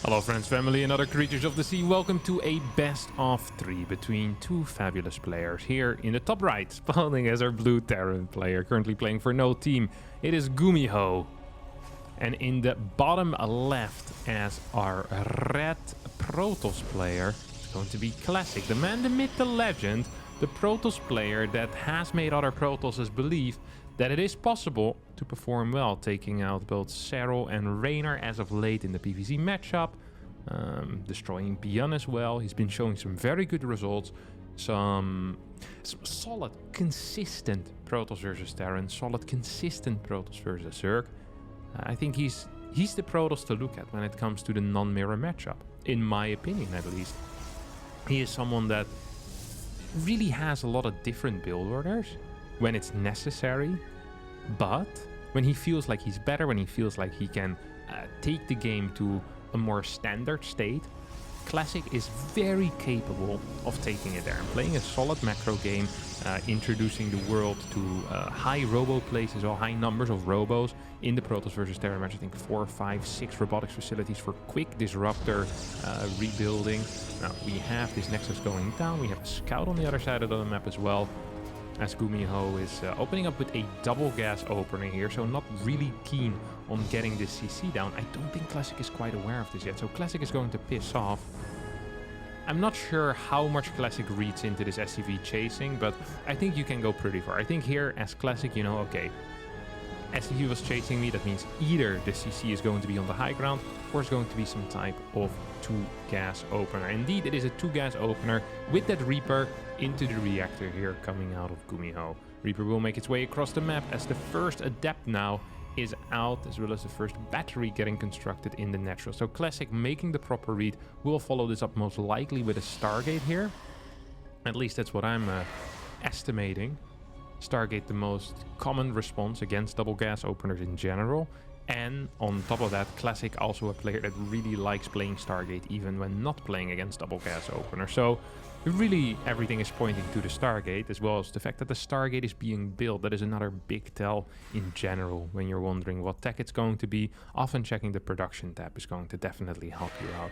Hello friends, family and other creatures of the sea. Welcome to a best of 3 between two fabulous players. Here in the top right, spawning as our blue Terran player, currently playing for no team, it is Gumiho. And in the bottom left as our red Protoss player, it's going to be Classic. The man, the myth, the legend, the Protoss player that has made other Protosses believe that it is possible to perform well, taking out both Serral and Raynor as of late in the PvZ matchup, destroying Beyond as well. He's been showing some very good results, some solid, consistent Protoss versus Terran, solid, consistent Protoss versus Zerg. I think he's the Protoss to look at when it comes to the non-mirror matchup, in my opinion at least. He is someone that really has a lot of different build orders when it's necessary, but when he feels like he's better, when he feels like he can take the game to a more standard state, Classic is very capable of taking it there and playing a solid macro game, introducing the world to high robo plays as well, high numbers of robos in the Protoss versus Terra match. I think 4, 5, 6 robotics facilities for quick disruptor rebuilding. Now we have this Nexus going down, we have a scout on the other side of the map as well, as Gumiho is opening up with a double gas opener here, so not really keen on getting this CC down. I don't think Classic is quite aware of this yet, so Classic is going to piss off. I'm not sure how much Classic reads into this SCV chasing, but I think you can go pretty far. I think here as Classic, you know, okay, SCV was chasing me, that means either the CC is going to be on the high ground or it's going to be some type of 2-gas opener. Indeed, it is a 2-gas opener with that Reaper into the reactor here coming out of Gumiho. Reaper will make its way across the map as the first Adept now is out, as well as the first battery getting constructed in the natural. So Classic making the proper read will follow this up most likely with a Stargate here. At least that's what I'm estimating. Stargate, the most common response against double gas openers in general. And on top of that, Classic also a player that really likes playing Stargate even when not playing against double gas opener. So really everything is pointing to the Stargate, as well as the fact that the Stargate is being built. That is another big tell in general when you're wondering what tech it's going to be. Often checking the production tab is going to definitely help you out.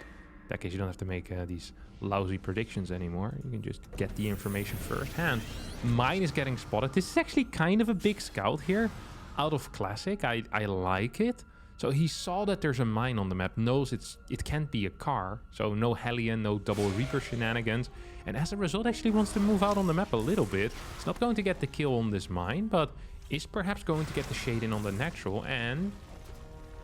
That case you don't have to make these lousy predictions anymore. You can just get the information firsthand. Mine is getting spotted. This is actually kind of a big scout here out of Classic. I like it. So he saw that there's a mine on the map, knows it can't be a car, so no Hellion, no double Reaper shenanigans, and as a result actually wants to move out on the map a little bit. It's not going to get the kill on this mine, but is perhaps going to get the shade in on the natural, and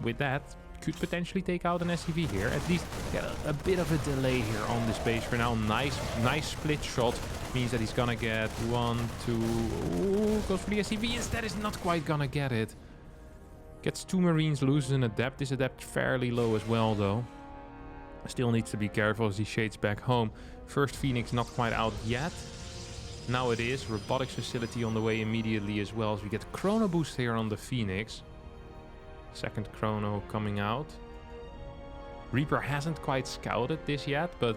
with that could potentially take out an SCV here. At least get a bit of a delay here on this base for now. Nice split shot. Means that he's gonna get 1, 2... Ooh, goes for the SCV. Instead is not quite gonna get it. Gets 2 Marines, loses an Adept. This Adept fairly low as well though. Still needs to be careful as he shades back home. First Phoenix not quite out yet. Now it is. Robotics facility on the way immediately as well, as we get Chrono Boost here on the Phoenix. Second Chrono coming out. Reaper hasn't quite scouted this yet, but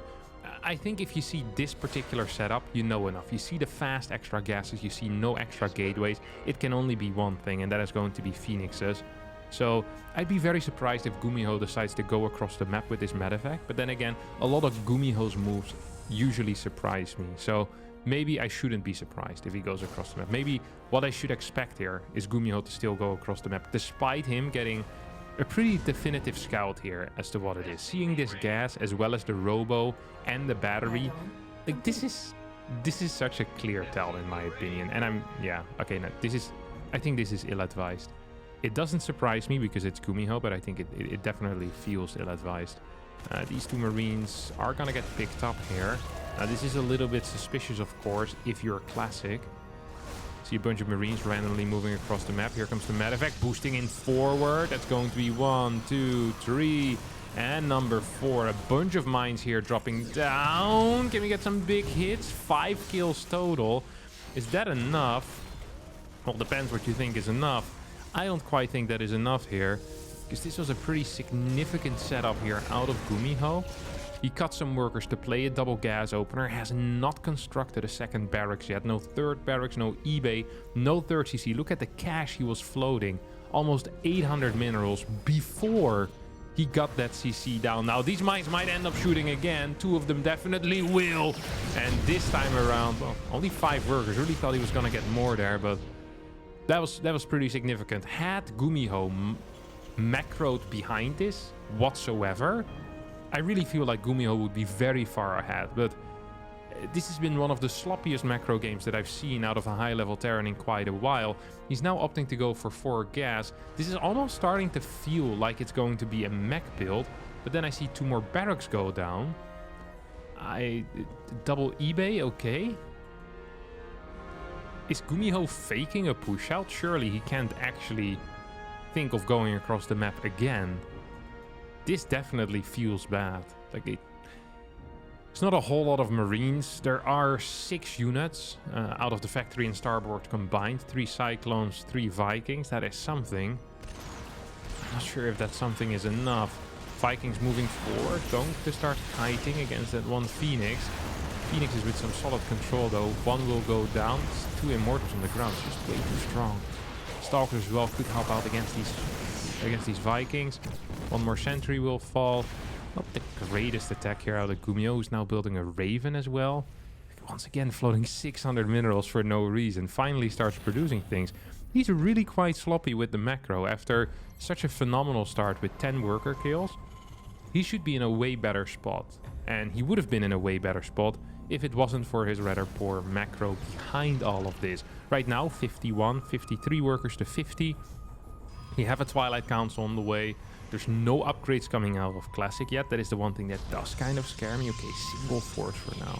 I think if you see this particular setup, you know enough. You see the fast extra gases, you see no extra gateways. It can only be one thing, and that is going to be Phoenixes. So I'd be very surprised if Gumiho decides to go across the map with this medevac. But then again, a lot of Gumiho's moves usually surprise me. So maybe I shouldn't be surprised if he goes across the map. Maybe what I should expect here is Gumiho to still go across the map, despite him getting a pretty definitive scout here as to what it is. Seeing this gas as well as the robo and the battery, like this is such a clear tell in my opinion. And I think this is ill-advised. It doesn't surprise me because it's Gumiho, but I think it definitely feels ill-advised. These 2 Marines are gonna get picked up here. This is a little bit suspicious, of course, if you're Classic. See a bunch of Marines randomly moving across the map. Here comes the medevac, boosting in forward. That's going to be 1, 2, 3, and number 4. A bunch of mines here dropping down. Can we get some big hits? 5 kills total. Is that enough? Well, depends what you think is enough. I don't quite think that is enough here, because this was a pretty significant setup here out of Gumiho. He cut some workers to play a double gas opener, has not constructed a second barracks yet. No third barracks, no eBay, no third CC. Look at the cash he was floating. Almost 800 minerals before He got that CC down. Now, these mines might end up shooting again. 2 of them definitely will. And this time around, well, only 5 workers. Really thought he was going to get more there, but that was pretty significant. Had Gumiho macroed behind this whatsoever, I really feel like Gumiho would be very far ahead. But this has been one of the sloppiest macro games that I've seen out of a high-level Terran in quite a while. He's now opting to go for 4 gas. This is almost starting to feel like it's going to be a mech build, but then I see 2 more barracks go down. Double eBay, okay. Is Gumiho faking a push-out? Surely he can't actually think of going across the map again. This definitely feels bad. Like, it's not a whole lot of Marines. There are 6 units out of the factory and starboard combined. 3 Cyclones, 3 Vikings. That is something. I'm not sure if that something is enough. Vikings moving forward. Going to start kiting against that 1 Phoenix. Phoenix is with some solid control though. 1 will go down. 2 Immortals on the ground. It's just way too strong. Stalkers as well could help out against these Vikings. 1 more sentry will fall. Not the greatest attack here out of Gumiho, who's now building a Raven as well. Once again, floating 600 minerals for no reason. Finally starts producing things. He's really quite sloppy with the macro. After such a phenomenal start with 10 worker kills, he should be in a way better spot. And he would have been in a way better spot if it wasn't for his rather poor macro behind all of this. Right now, 51, 53 workers to 50. You have a Twilight Council on the way. There's no upgrades coming out of Classic yet. That is the one thing that does kind of scare me. Okay, single forge for now.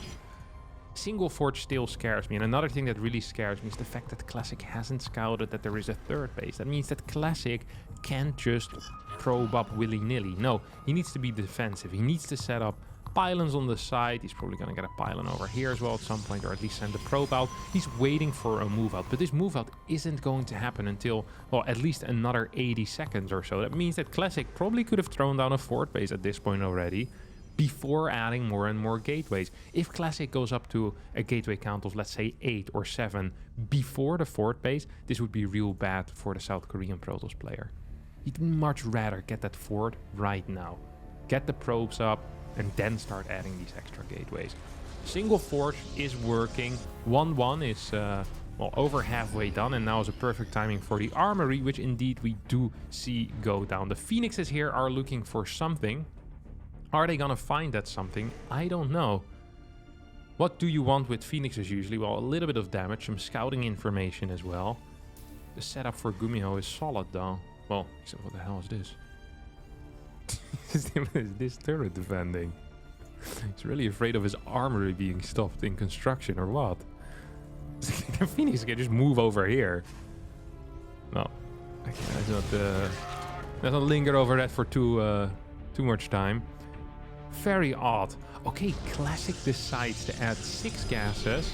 Single forge still scares me. And another thing that really scares me is the fact that Classic hasn't scouted that there is a 3rd base. That means that Classic can't just probe up willy-nilly. No, he needs to be defensive. He needs to set up pylons on the side. He's probably going to get a pylon over here as well at some point, or at least send a probe out. He's waiting for a move out, but this move out isn't going to happen until, well, at least another 80 seconds or so. That means that Classic probably could have thrown down a 4th base at this point already before adding more and more gateways. If Classic goes up to a gateway count of, let's say, 8 or 7 before the 4th base, this would be real bad for the South Korean Protoss player. He'd much rather get that 4th right now. Get the probes up, and then start adding these extra gateways. Single forge is working. 1-1 is well, over halfway done, and now is a perfect timing for the armory, which indeed we do see go down. The Phoenixes here are looking for something. Are they gonna find that something? I don't know. What do you want with Phoenixes usually? Well, a little bit of damage, some scouting information as well. The setup for Gumiho is solid though. Well, except what the hell is this? Is this turret defending? He's really afraid of his armory being stopped in construction or what? The Phoenix can just move over here. No, let's not linger over that for too much time. Very odd. Okay, Classic decides to add 6 gases,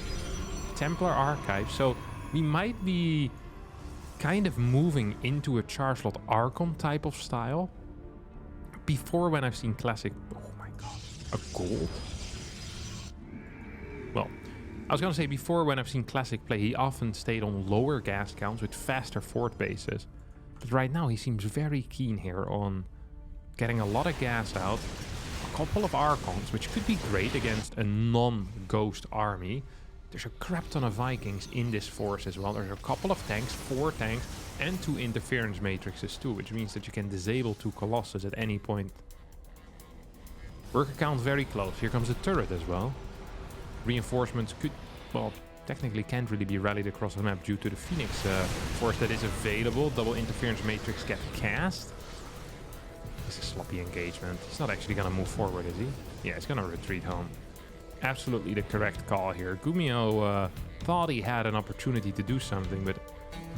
Templar Archive, so we might be kind of moving into a charge slot Archon type of style. Before, when I've seen Classic... Oh my god. A gold? Well, I was gonna say before, when I've seen Classic play, he often stayed on lower gas counts with faster 4th bases. But right now he seems very keen here on getting a lot of gas out. A couple of Archons, which could be great against a non-ghost army. There's a crap ton of Vikings in this force as well. There's a couple of tanks, 4 tanks, and 2 interference matrices too, which means that you can disable 2 Colossus at any point. Worker count very close. Here comes a turret as well. Reinforcements could, well, technically can't really be rallied across the map due to the Phoenix force that is available. Double interference matrix get cast. This is a sloppy engagement. He's not actually gonna move forward, is he? Yeah, he's gonna retreat home. Absolutely the correct call here. Gumiho thought he had an opportunity to do something, but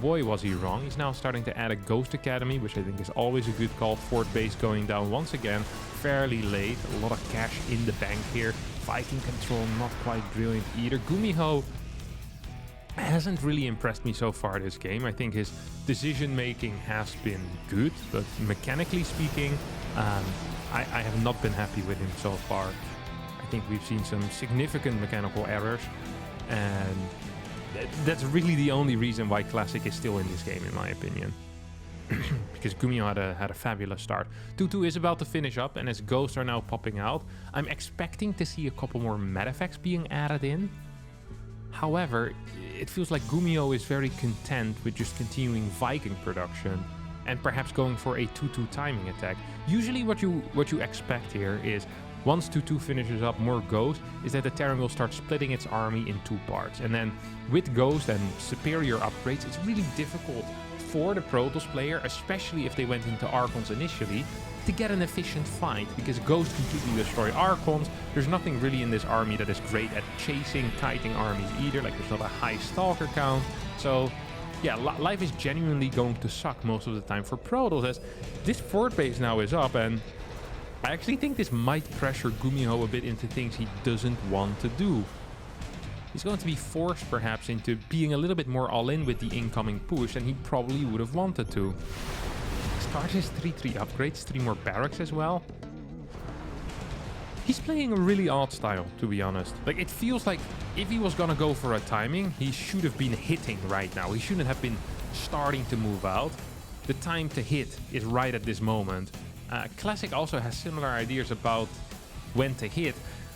boy was he wrong. He's now starting to add a Ghost Academy, which I think is always a good call. 4th base going down once again, fairly late. A lot of cash in the bank here. Viking control not quite brilliant either. Gumiho hasn't really impressed me so far this game. I think his decision making has been good, but mechanically speaking, I have not been happy with him so far. I think we've seen some significant mechanical errors, and that's really the only reason why Classic is still in this game, in my opinion. because Gumiho had a fabulous start. 2-2 is about to finish up, and as ghosts are now popping out, I'm expecting to see a couple more meta effects being added in. However, it feels like Gumiho is very content with just continuing Viking production and perhaps going for a 2-2 timing attack. Usually what you expect here is once 2-2 finishes up more Ghost, is that the Terran will start splitting its army in 2 parts. And then with Ghost and superior upgrades, it's really difficult for the Protoss player, especially if they went into Archons initially, to get an efficient fight, because Ghost completely destroy Archons. There's nothing really in this army that is great at chasing, kiting armies either, like there's not a high Stalker count. So yeah, life is genuinely going to suck most of the time for Protoss, as this fort base now is up, and I actually think this might pressure Gumiho a bit into things he doesn't want to do. He's going to be forced perhaps into being a little bit more all-in with the incoming push than he probably would have wanted to. Starts his 3-3 upgrades, 3 more barracks as well. He's playing a really odd style, to be honest. Like, it feels like if he was gonna go for a timing, he should have been hitting right now. He shouldn't have been starting to move out. The time to hit is right at this moment. Classic also has similar ideas about when to hit.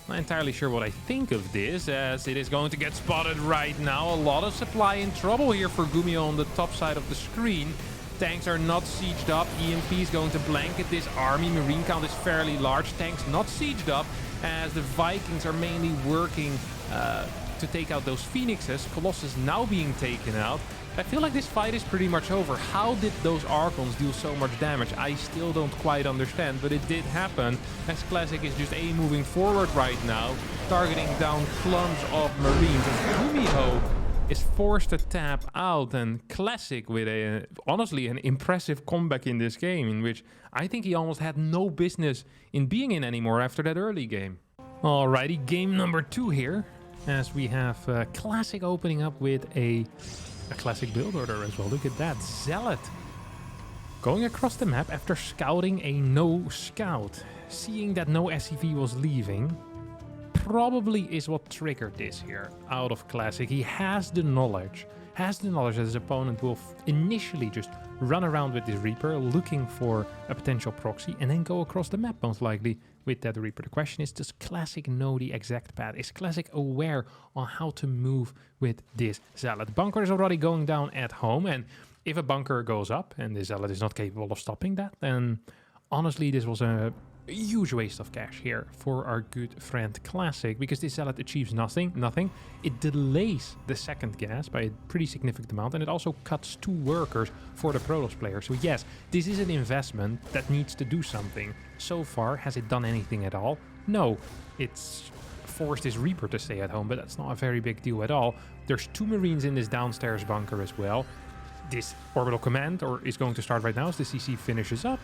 I'm not entirely sure what I think of this, as it is going to get spotted right now. A lot of supply in trouble here for Gumiho on the top side of the screen. Tanks are not sieged up. EMP is going to blanket this army. Marine count is fairly large. Tanks not sieged up, as the Vikings are mainly working to take out those Phoenixes. Colossus now being taken out. I feel like this fight is pretty much over. How did those Archons deal so much damage? I still don't quite understand, but it did happen, as Classic is just moving forward right now, targeting down clumps of Marines. As Gumiho is forced to tap out, and Classic with honestly an impressive comeback in this game, in which I think he almost had no business in being in anymore after that early game. Alrighty, game number 2 here, as we have Classic opening up with a Classic build order as well. Look at that, Zealot going across the map after scouting a no scout, seeing that no SCV was leaving. Probably is what triggered this here out of Classic. He has the knowledge that his opponent will initially just run around with this Reaper looking for a potential proxy and then go across the map most likely with that Reaper. The question is, does Classic know the exact path? Is Classic aware on how to move with this Zealot? Bunker is already going down at home, and if a bunker goes up and the Zealot is not capable of stopping that, then honestly this was a huge waste of cash here for our good friend Classic, because this Zealot achieves nothing. It delays the second gas by a pretty significant amount, and it also cuts 2 workers for the Protoss player. So yes, this is an investment that needs to do something. So far, has it done anything at all? No. It's forced this Reaper to stay at home, but that's not a very big deal at all. There's 2 Marines in this downstairs bunker as well. This orbital command is going to start right now as the CC finishes up.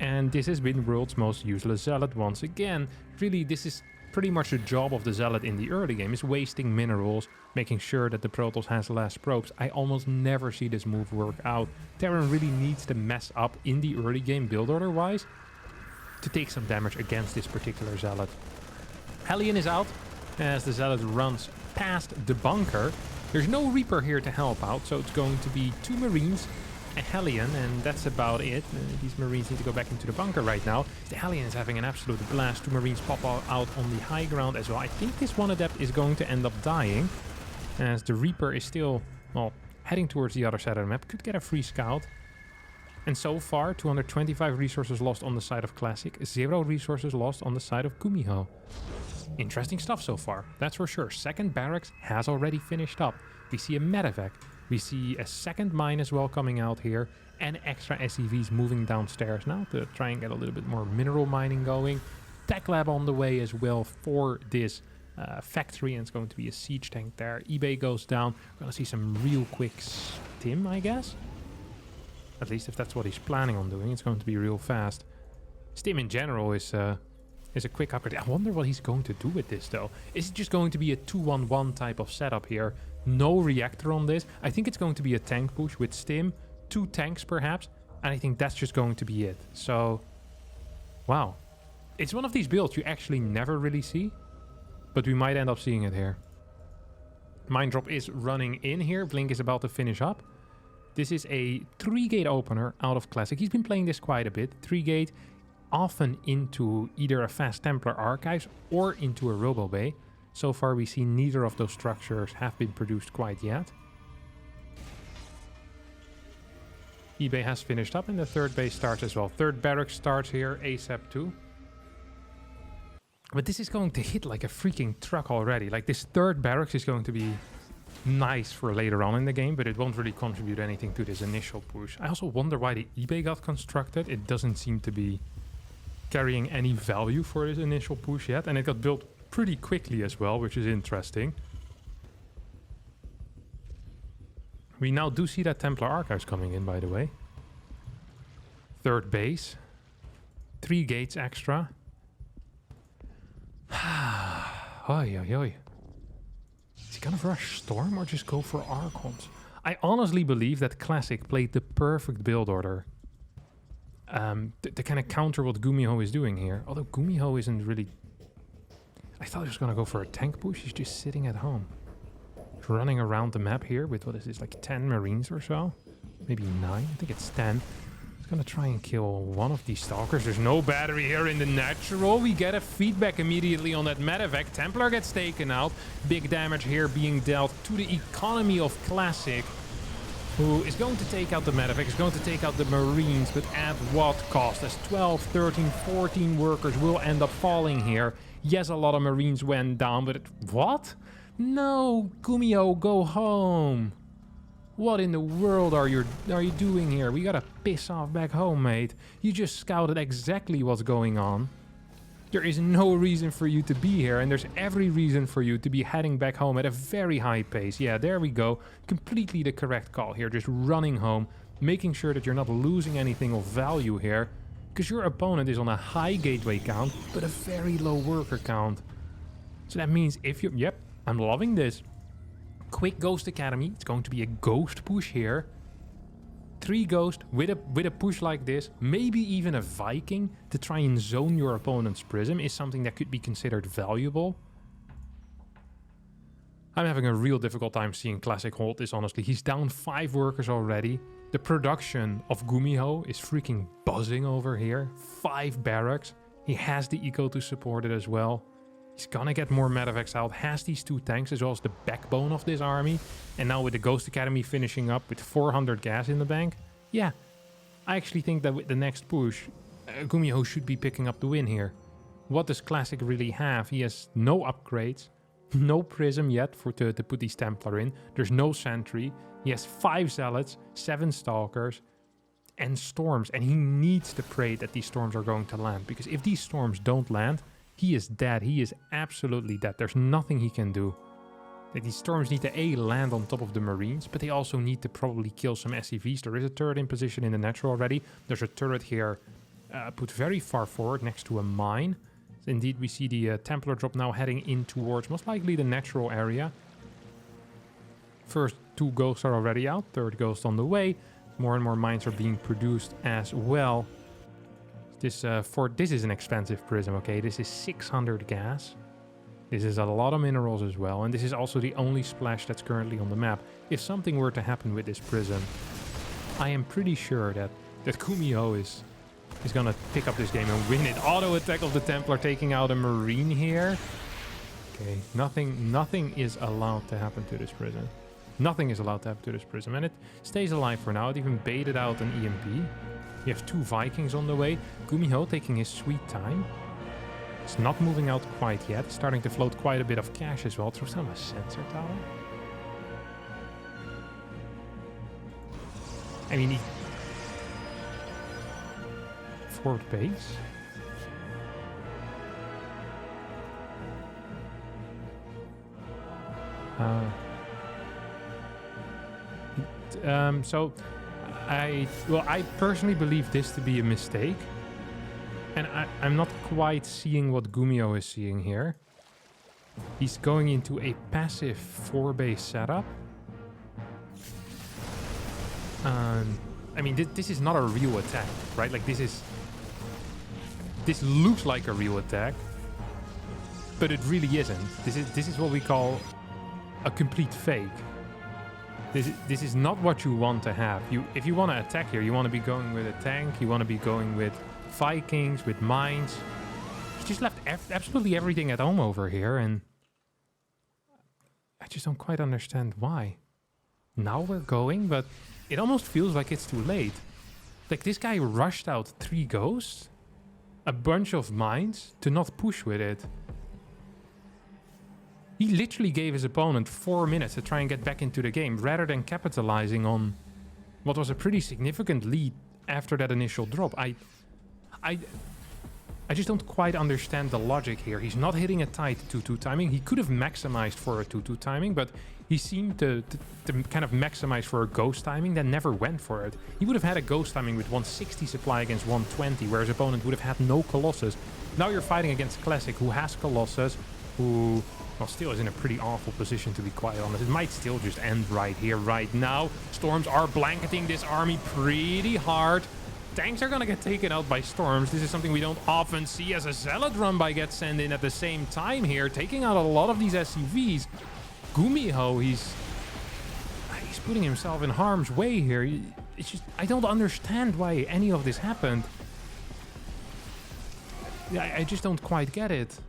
And this has been world's most useless Zealot once again. Really, this is pretty much the job of the Zealot in the early game, is wasting minerals, making sure that the Protoss has less probes. I almost never see this move work out. Terran really needs to mess up in the early game build order wise to take some damage against this particular Zealot. Hellion is out as the Zealot runs past the bunker. There's no Reaper here to help out, so it's going to be 2 Marines, a Hellion, and that's about it. These Marines need to go back into the bunker right now. The Hellion is having an absolute blast. 2 Marines pop out on the high ground as well. I think this one Adept is going to end up dying, as the Reaper is still, well, heading towards the other side of the map. Could get a free scout. And so far, 225 resources lost on the side of Classic, 0 resources lost on the side of Gumiho. Interesting stuff so far, that's for sure. Second barracks has already finished up. We see a medevac. We see a second mine as well coming out here, and extra SCVs moving downstairs now to try and get a little bit more mineral mining going. Tech lab on the way as well for this factory, and it's going to be a siege tank there. eBay goes down. We're going to see some real quick stim, I guess. At least if that's what he's planning on doing, it's going to be real fast. Stim in general is a quick upgrade. I wonder what he's going to do with this though. Is it just going to be a 2-1-1 type of setup here? No reactor on this. I think it's going to be a tank push with stim, 2 tanks perhaps, and I think that's just going to be it. So, wow. It's one of these builds you actually never really see, but we might end up seeing it here. Mine drop is running in here. Blink is about to finish up. This is a 3-gate opener out of Classic. He's been playing this quite a bit. 3-gate, often into either a Fast Templar Archives or into a Robo Bay. So far we see neither of those structures have been produced quite yet. eBay has finished up and the 3rd base starts as well. 3rd barracks starts here, ASAP too. But this is going to hit like a freaking truck already. Like this 3rd barracks is going to be nice for later on in the game, but it won't really contribute anything to this initial push. I also wonder why the eBay got constructed. It doesn't seem to be carrying any value for this initial push yet, and it got built pretty quickly as well, which is interesting. We now do see that Templar Archives coming in, by the way. 3rd base. 3 gates extra. Oi, oi, oi. Is he gonna rush Storm or just go for Archons? I honestly believe that Classic played the perfect build order. To kind of counter what Gumiho is doing here. Although Gumiho isn't really... I thought he was gonna go for a tank push. He's just sitting at home. Running around the map here with, what is this, like 10 Marines or so? Maybe 9? I think it's 10. He's gonna try and kill one of these Stalkers. There's no battery here in the natural. We get a feedback immediately on that medevac. Templar gets taken out. Big damage here being dealt to the economy of Classic, who is going to take out the medevac, is going to take out the Marines, but at what cost? As 12, 13, 14 workers will end up falling here. Yes, a lot of Marines went down, but what? No, Gumiho, go home. What in the world are you doing here? We gotta piss off back home, mate. You just scouted exactly what's going on. There is no reason for you to be here, and there's every reason for you to be heading back home at a very high pace. Yeah, there we go. Completely the correct call here. Just running home, making sure that you're not losing anything of value here, because your opponent is on a high gateway count, but a very low worker count. So that means if you... Yep. I'm loving this. Quick Ghost Academy. It's going to be a ghost push here. 3 ghost with a push like this. Maybe even a Viking to try and zone your opponent's prism is something that could be considered valuable. I'm having a real difficult time seeing Classic hold this, honestly. He's down 5 workers already. The production of Gumiho is freaking buzzing over here. 5 barracks. He has the eco to support it as well. He's gonna get more medevacs out, has these 2 tanks as well as the backbone of this army. And now with the Ghost Academy finishing up with 400 gas in the bank. Yeah, I actually think that with the next push, Gumiho should be picking up the win here. What does Classic really have? He has no upgrades, no Prism yet to put these Templar in. There's no Sentry. He has 5 Zealots, 7 Stalkers, and Storms. And he needs to pray that these Storms are going to land. Because if these Storms don't land, he is dead. He is absolutely dead. There's nothing he can do. Like, these Storms need to A, land on top of the Marines, but they also need to probably kill some SCVs. There is a turret in position in the natural already. There's a turret here put very far forward next to a mine. Indeed, we see the Templar drop now heading in towards most likely the natural area. First 2 ghosts are already out. 3rd ghost on the way. More and more mines are being produced as well. This is an expensive prism, okay? This is 600 gas. This is a lot of minerals as well, and this is also the only splash that's currently on the map. If something were to happen with this prism, I am pretty sure that Gumiho is gonna pick up this game and win it. Auto attack of the Templar taking out a Marine here. Okay, nothing is allowed to happen to this prism. Nothing is allowed to happen to this prism, and it stays alive for now. It even baited out an EMP. You have 2 Vikings on the way. Gumiho taking his sweet time. It's not moving out quite yet. It's starting to float quite a bit of cash as well. Throws down a sensor tower. I mean, 4th base. So I personally believe this to be a mistake, and I'm not quite seeing what Gumiho is seeing here. He's going into a passive 4-base setup. I mean, this is not a real attack, right? Like, this looks like a real attack, but it really isn't. This is what we call a complete fake. This is not what you want to have. If you want to attack here, you want to be going with a tank, you want to be going with Vikings, with mines. He just left absolutely everything at home over here, and I just don't quite understand why. Now we're going, but it almost feels like it's too late. Like, this guy rushed out 3 ghosts, a bunch of mines, to not push with it. He literally gave his opponent 4 minutes to try and get back into the game, rather than capitalizing on what was a pretty significant lead after that initial drop. I just don't quite understand the logic here. He's not hitting a tight 2-2 timing. He could have maximized for a 2-2 timing, but he seemed to kind of maximize for a ghost timing, then never went for it. He would have had a ghost timing with 160 supply against 120, where his opponent would have had no Colossus. Now you're fighting against Classic, who has Colossus, who, well, still is in a pretty awful position, to be quite honest. It might still just end right here, right now. Storms are blanketing this army pretty hard. Tanks are gonna get taken out by storms. This is something we don't often see, as a Zealot run by gets sent in at the same time here, taking out a lot of these SCVs. Gumiho, he's putting himself in harm's way here. It's just, I don't understand why any of this happened. I just don't quite get it.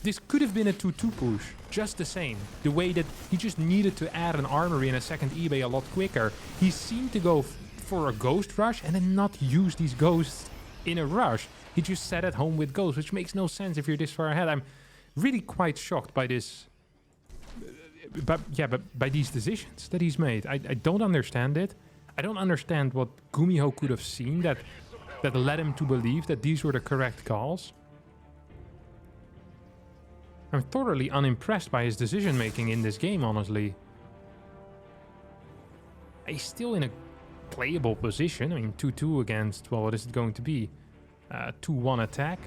This could have been a 2-2 push, just the same. The way that he just needed to add an armory and a second eBay a lot quicker. He seemed to go for a ghost rush and then not use these ghosts in a rush. He just sat at home with ghosts, which makes no sense if you're this far ahead. I'm really quite shocked by this. But by these decisions that he's made. I don't understand it. I don't understand what Gumiho could have seen that led him to believe that these were the correct calls. I'm thoroughly unimpressed by his decision making in this game, honestly. He's still in a playable position. I mean, 2-2 against, well, what is it going to be? 2-1 attack.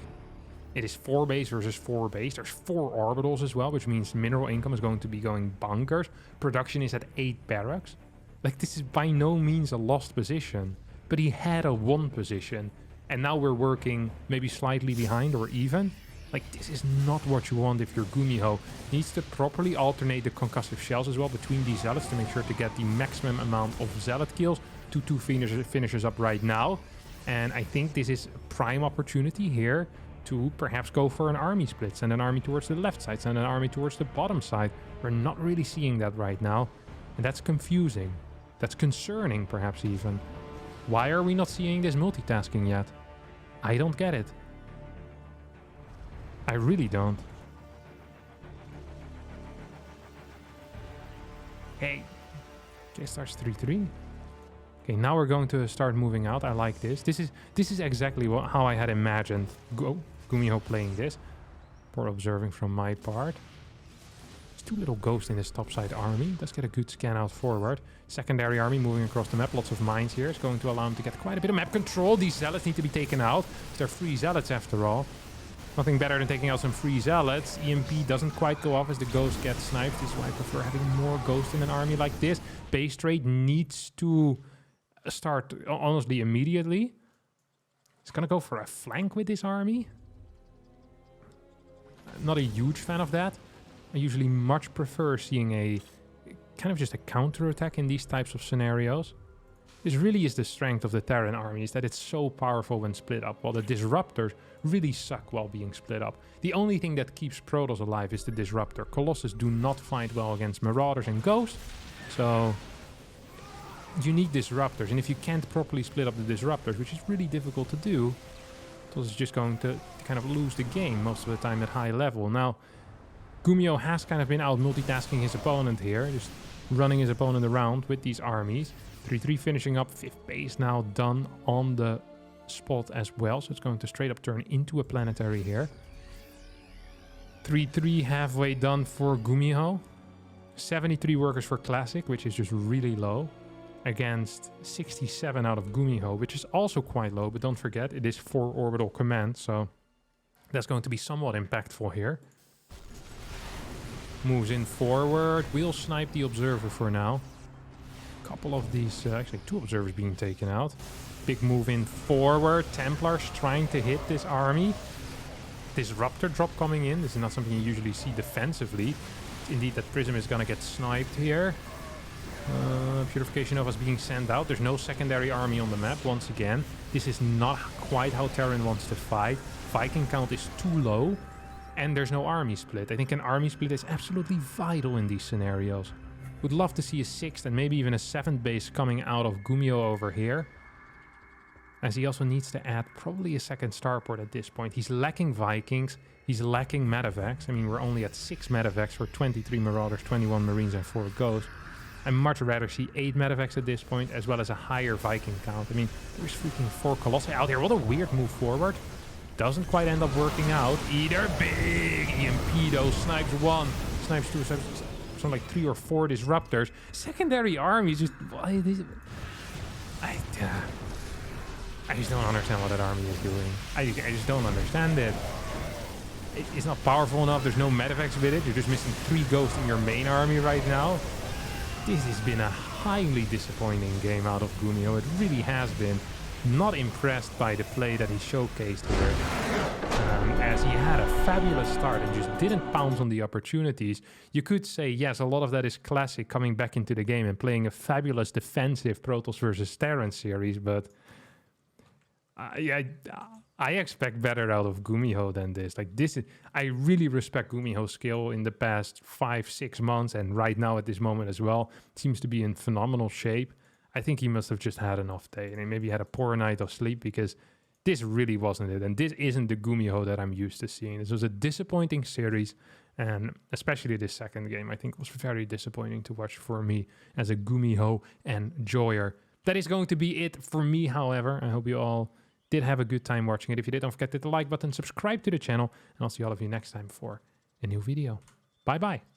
It is 4 base versus 4 base. There's 4 orbitals as well, which means mineral income is going to be going bonkers. Production is at 8 barracks. Like, this is by no means a lost position, but he had a 1 position, and now we're working maybe slightly behind or even. Like, this is not what you want if you're Gumiho. Needs to properly alternate the concussive shells as well between these Zealots to make sure to get the maximum amount of Zealot kills. 2-2 finishes up right now, and I think this is a prime opportunity here to perhaps go for an army split. Send an army towards the left side, send an army towards the bottom side. We're not really seeing that right now, and that's confusing. That's concerning, perhaps even. Why are we not seeing this multitasking yet? I don't get it. I really don't. Okay. Okay, starts 3-3. Okay, now we're going to start moving out. I like this. This is exactly how I had imagined Gumiho playing this. Poor observing from my part. There's 2 little ghosts in this topside army. Let's get a good scan out forward. Secondary army moving across the map. Lots of mines here. It's going to allow him to get quite a bit of map control. These Zealots need to be taken out. They're free Zealots after all. Nothing better than taking out some free Zealots. EMP doesn't quite go off as the ghost gets sniped. This is why I prefer having more ghosts in an army like this. Base trade needs to start, honestly, immediately. He's gonna go for a flank with this army. Not a huge fan of that. I usually much prefer seeing a kind of just a counter-attack in these types of scenarios. This really is the strength of the Terran army, is that it's so powerful when split up, while the Disruptors really suck while being split up. The only thing that keeps Protoss alive is the Disruptor. Colossus do not fight well against Marauders and Ghosts, so you need Disruptors, and if you can't properly split up the Disruptors, which is really difficult to do, Protoss is just going to kind of lose the game most of the time at high level. Now, Gumiho has kind of been out multitasking his opponent here, just running his opponent around with these armies. 3-3 finishing up, 5th base now done on the spot as well, so it's going to straight up turn into a planetary here. 3-3 halfway done for Gumiho. 73 workers for Classic, which is just really low, against 67 out of Gumiho, which is also quite low, but don't forget, it is 4 orbital command, so that's going to be somewhat impactful here. Moves in forward, we'll snipe the Observer for now. Couple of these, actually 2 observers being taken out. Big move in forward. Templars trying to hit this army. Disruptor drop coming in. This is not something you usually see defensively. Indeed, that Prism is gonna get sniped here. Purification Novas being sent out. There's no secondary army on the map once again. This is not quite how Terran wants to fight. Viking count is too low. And there's no army split. I think an army split is absolutely vital in these scenarios. Would love to see a 6th and maybe even a 7th base coming out of Gumiho over here. As he also needs to add probably a 2nd starport at this point. He's lacking Vikings. He's lacking medevacs. I mean, we're only at 6 medevacs for 23 Marauders, 21 Marines and 4 Ghosts. I'd much rather see 8 medevacs at this point, as well as a higher Viking count. I mean, there's freaking 4 Colossi out here. What a weird move forward. Doesn't quite end up working out. Either big EMP, snipes 1, snipes 2, some like 3 or 4 disruptors. Secondary armies just... I just don't understand what that army is doing. I just don't understand it. It's not powerful enough. There's no medevacs with it. You're just missing 3 ghosts in your main army right now. This has been a highly disappointing game out of Gumiho. It really has been. Not impressed by the play that he showcased here. As he had a fabulous start and just didn't pounce on the opportunities. You could say, yes, a lot of that is classic coming back into the game and playing a fabulous defensive Protoss versus Terran series, but I expect better out of Gumiho than this. Like this is, I really respect Gumiho's skill in the past 5-6 months, and right now at this moment as well. Seems to be in phenomenal shape. I think he must have just had an off day and maybe had a poor night of sleep, because this really wasn't it. And this isn't the Gumiho that I'm used to seeing. This was a disappointing series, and especially this second game, I think was very disappointing to watch for me as a Gumiho enjoyer. That is going to be it for me, however. I hope you all did have a good time watching it. If you did, don't forget to hit the like button, subscribe to the channel, and I'll see all of you next time for a new video. Bye-bye.